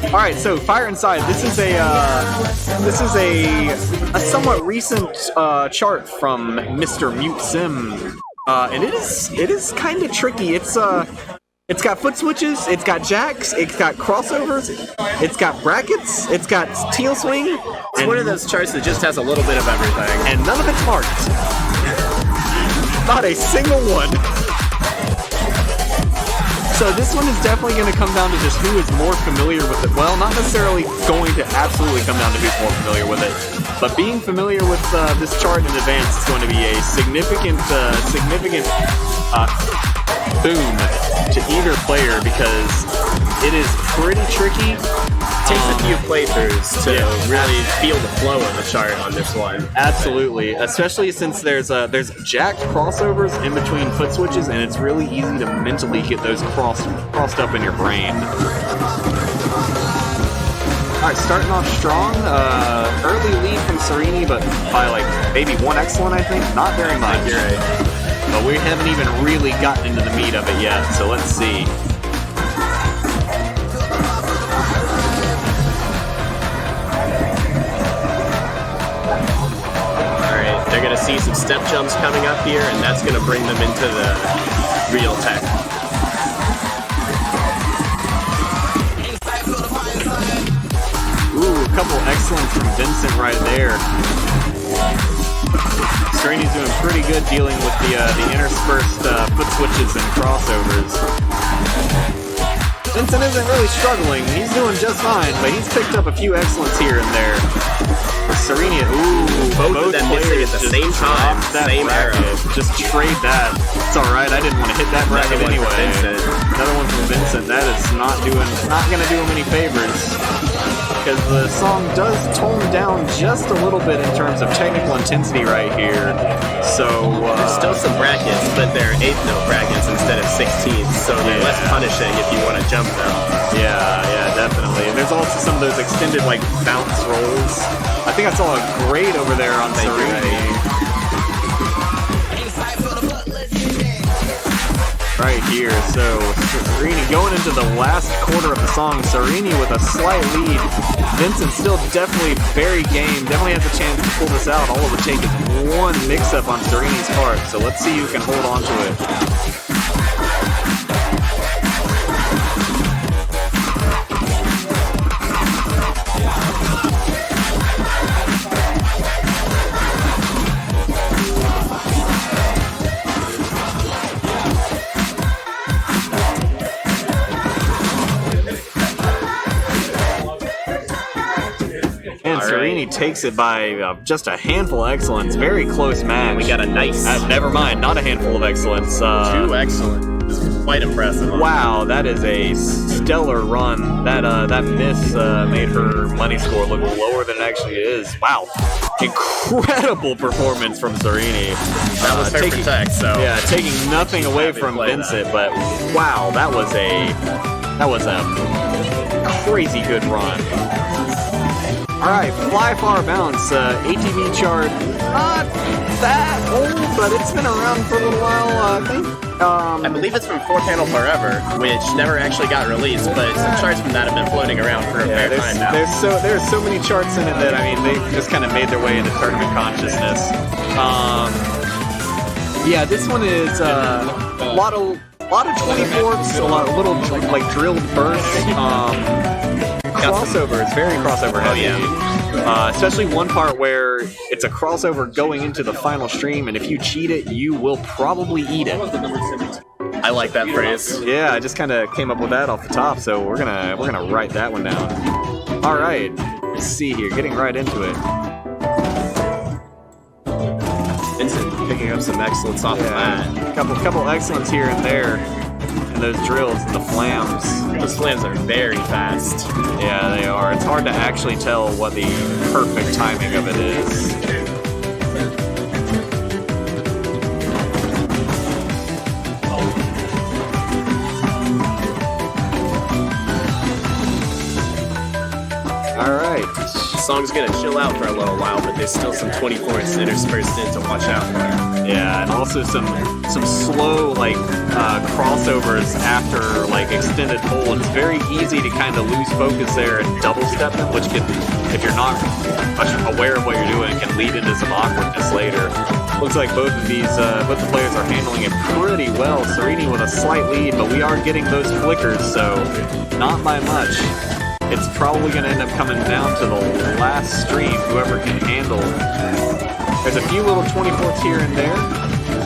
All right, so Fire Inside. This is a somewhat recent chart from Mr. Mute Sim, and it is kind of tricky. It's got foot switches, it's got jacks, it's got crossovers, it's got brackets, it's got teal swing. It's one of those charts that just has a little bit of everything, and none of it's marked. Not a single one. So this one is definitely going to come down to just who is more familiar with it. Well, not necessarily going to absolutely come down to who's more familiar with it, but being familiar with this chart in advance is going to be a significant boom to either player because it is pretty tricky. It takes a few playthroughs to really feel the flow of the chart on this one. Absolutely, especially since there's jacked crossovers in between foot switches, and it's really easy to mentally get those crossed up in your brain. All right, starting off strong. Early lead from Sereni, but by like maybe one excellent, I think. Not very much. You're right. But we haven't even really gotten into the meat of it yet, so let's see. Alright, they're going to see some step jumps coming up here, and that's going to bring them into the real tech. Ooh, a couple excellents from Vincent right there. Sereni's doing pretty good dealing with the interspersed foot switches and crossovers. Vincent isn't really struggling. He's doing just fine, but he's picked up a few excellents here and there. Sereni, both of them missing at the same time, same arrow. Just trade that. It's all right. I didn't want to hit that bracket anyway. Another one from Vincent. That is not going to do him any favors. Because the song does tone down just a little bit in terms of technical intensity right here. So there's still some brackets, but they're 8th note brackets instead of 16th, so they're less punishing if you want to jump them. Yeah, definitely. And there's also some of those extended like bounce rolls. I think I saw a grade over there on Sereni. Right here, so Sereni going into the last quarter of the song. Sereni with a slight lead. Vincent still definitely very game, definitely has a chance to pull this out. All it would take is one mix-up on Sereni's part, so let's see who can hold on to it. Sereni takes it by just a handful of excellence. Very close match. We got a nice... never mind, not a handful of excellence. 2 excellent. This is quite impressive. Wow, that is a stellar run. That miss made her money score look lower than it actually is. Wow. Incredible performance from Sereni. That was her protect, so... Yeah, taking nothing away from Vincent, but wow, that was a crazy good run. Alright, Fly Far Bounce, ATV chart, not that old, but it's been around for a little while, I think. I believe it's from 4-Panel Forever, which never actually got released, but some charts from that have been floating around for a fair time now. There's so many charts in it that, I mean, they've just kind of made their way into tournament consciousness. Yeah, this one is a lot of 24s, a lot of little, like, drilled bursts, crossovers, very crossover heavy. Oh, yeah. Especially one part where it's a crossover going into the final stream, and if you cheat it, you will probably eat it. I like that phrase. Yeah, I just kind of came up with that off the top, so we're gonna write that one down. All right, let's see here, getting right into it. Vincent picking up some excellence off the bat. Couple excellents here and there. Those drills and the flams. Those flams are very fast. Yeah, they are. It's hard to actually tell what the perfect timing of it is. All right. song's gonna chill out for a little while, but there's still some 24ths interspersed in to watch out for. Yeah, and also some slow like crossovers after like extended hold. It's very easy to kind of lose focus there and double stepping, which can, if you're not aware of what you're doing, can lead into some awkwardness later. Looks like both of these, both the players are handling it pretty well. Sereni with a slight lead, but we are getting those flickers, so not by much. It's probably going to end up coming down to the last stream, whoever can handle. There's a few little 24s here and there.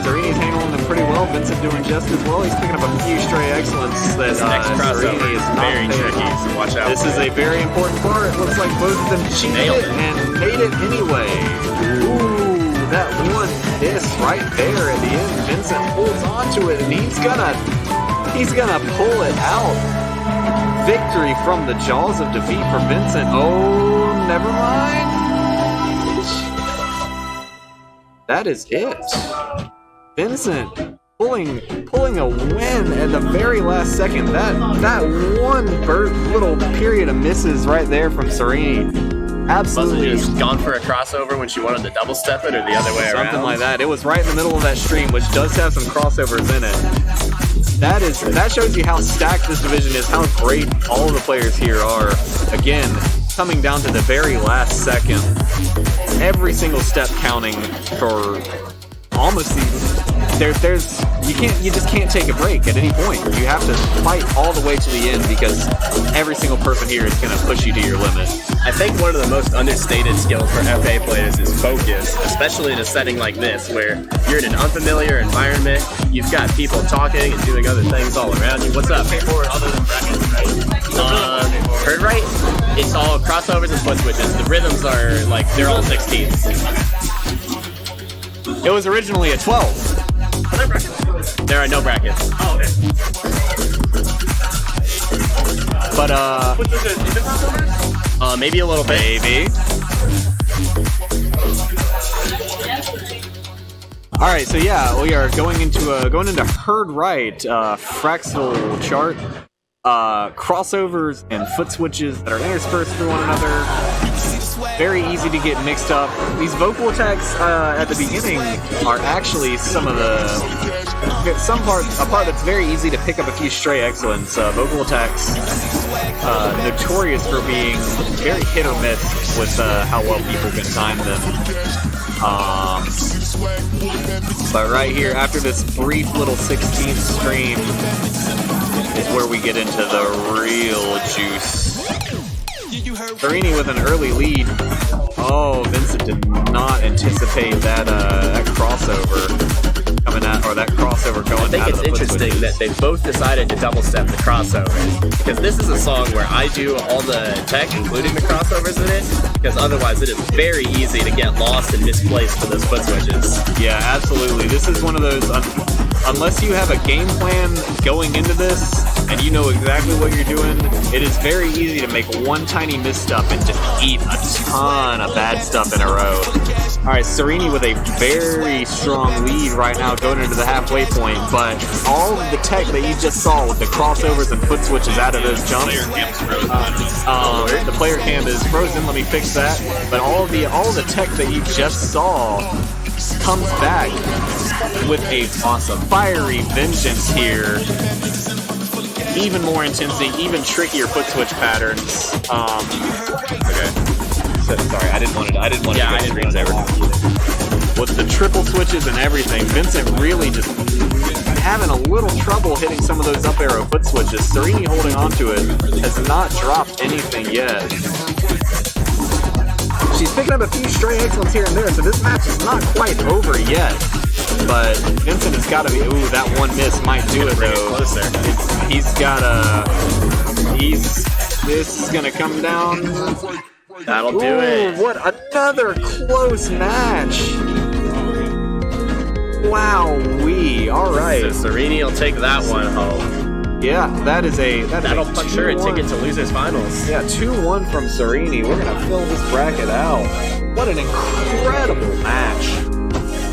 Sereni's handling them pretty well. Vincent doing just as well. He's picking up a few stray excellence that Sereni is not very tricky, so watch out. This is a very important part. It looks like both of them cheated and made it anyway. Ooh, that one miss right there at the end. Vincent holds onto it, and he's gonna pull it out. Victory from the jaws of defeat for Vincent. Oh, never mind. That is it. Vincent pulling a win at the very last second. That one little period of misses right there from Sereni. Absolutely. Wasn't just gone for a crossover when she wanted to double step it, or the other way around? Something like that. It was right in the middle of that stream, which does have some crossovers in it. That shows you how stacked this division is, how great all of the players here are. Again, coming down to the very last second. Every single step counting for almost you just can't take a break at any point. You have to fight all the way to the end because every single person here is going to push you to your limit. I think one of the most understated skills for FA players is focus, especially in a setting like this where you're in an unfamiliar environment, you've got people talking and doing other things all around you. What's up? Other than brackets, right? Heard right? It's all crossovers and foot switches. The rhythms are like, they're all 16s. It was originally a 12. Are there brackets? There are no brackets. Oh, okay. But What's this? Is it crossovers? Maybe a little bit. Maybe. All right, so yeah, we are going into Heard Right, Fraxel chart, crossovers and foot switches that are interspersed through one another. Very easy to get mixed up. These vocal attacks at the beginning are actually a part that's very easy to pick up a few stray excellence. Vocal attacks, notorious for being very hit or miss with how well people can time them. But right here, after this brief little 16th stream, is where we get into the real juice. Sereni with an early lead. Oh, Vincent did not anticipate that crossover coming out, or that crossover going out of the foot switches. I think it's interesting that they both decided to double step the crossovers, because this is a song where I do all the tech, including the crossovers in it, because otherwise it is very easy to get lost and misplaced for those foot switches. Yeah, absolutely. This is one of those, unless you have a game plan going into this, and you know exactly what you're doing, it is very easy to make one tiny misstep and just eat a ton of bad stuff in a row. Alright, Sereni with a very strong lead right now going into the halfway point, but all of the tech that you just saw with the crossovers and foot switches out of those jumps, the player cam is frozen, let me fix that, but all the tech that you just saw comes back with a awesome fiery vengeance here. Even more intensity, even trickier foot switch patterns. Okay. Sorry, I didn't want to go screens with the triple switches and everything. Vincent really just having a little trouble hitting some of those up arrow foot switches. Sereni holding on to it, has not dropped anything yet. She's picking up a few stray excellence here and there, so this match is not quite over yet. But Vincent has got to be. Ooh, that one miss might do it though. This is gonna come down. That'll do it. What another close match! Wowee! All right. So Sereni will take that one home. Yeah, that'll punch her a ticket to losers finals. Yeah, 2-1 from Sereni. We're gonna fill this bracket out. What an incredible match!